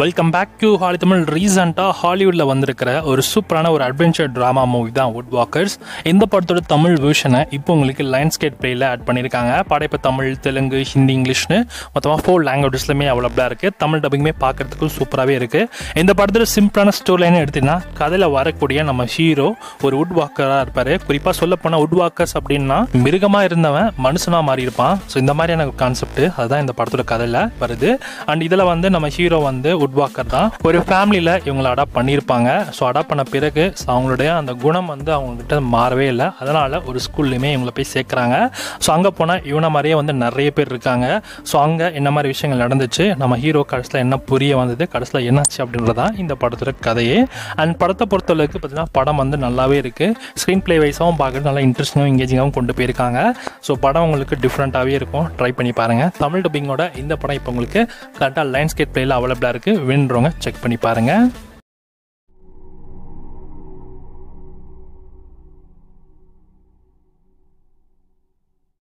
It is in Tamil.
Welcome back to Holly Tamil. ரீசெண்டாக ஹாலிவுட்டில் வந்திருக்கிற ஒரு சூப்பரான ஒரு அட்வென்ச்சர் ட்ராமா மூவி தான் வுட் வாக்கர்ஸ். இந்த படத்தோட தமிழ் வெர்ஷனை இப்போ உங்களுக்கு லைன்ஸ்கேட் பிளேயில் ஆட் பண்ணியிருக்காங்க. படம் இப்போ தமிழ், தெலுங்கு, ஹிந்தி, இங்கிலீஷ்னு மொத்தமாக 4 லாங்குவேஜஸ்லையுமே அவைலபிளாக இருக்குது. தமிழ் டப்பிங்குமே பார்க்குறதுக்கும் சூப்பராகவே இருக்குது. இந்த படத்தில் சிம்பிளான ஸ்டோரி லைன் எடுத்திங்கன்னா, கதையில் வரக்கூடிய நம்ம ஹீரோ ஒரு வுட் வாக்கராக இருப்பார். குறிப்பாக சொல்லப்போனால் வுட் வாக்கர்ஸ் அப்படின்னா மிருகமாக இருந்தவன் மனுஷனாக மாறி இருப்பான். ஸோ இந்த மாதிரியான கான்செப்ட் அதுதான் இந்த படத்தோட கதையில் வருது. அண்ட் இதில் வந்து நம்ம ஹீரோ வந்து வுட் வாக்கர் தான். ஒரு ஃபேமிலியில் இவங்களை அடாப்ட் பண்ணியிருப்பாங்க. ஸோ அடாப்ட் பண்ண பிறகு அவங்களுடைய அந்த குணம் வந்து அவங்ககிட்ட மாறவே இல்லை. அதனால் ஒரு ஸ்கூல்லையுமே இவங்களை போய் சேர்க்குறாங்க. ஸோ அங்கே போனால் இவனை மாதிரியே வந்து நிறைய பேர் இருக்காங்க. ஸோ அங்கே என்ன மாதிரி விஷயங்கள் நடந்துச்சு, நம்ம ஹீரோ கடைசியில் என்ன புரிய வந்தது, கடைசியில் என்னாச்சு அப்படின்றதான் இந்த படத்தோட கதையே. அண்ட் படத்தை பொறுத்தளவுக்கு பார்த்தீங்கன்னா படம் வந்து நல்லாவே இருக்குது. ஸ்க்ரீன் பிளே வைஸாகவும் பார்க்குறது நல்லா இன்ட்ரெஸ்டிங்காகவும் எங்கேஜிங்காகவும் கொண்டு போயிருக்காங்க. ஸோ படம் உங்களுக்கு டிஃப்ரெண்ட்டாகவே இருக்கும். ட்ரை பண்ணி பாருங்கள். தமிழ் டப்பிங்கோட இந்த படம் இப்போ உங்களுக்கு கரெக்டாக லைன்ஸ்கேட் பிளேயில் அவைலபிளாக இருக்குது. வேணுன்றவங்க செக் பண்ணி பாருங்கள்.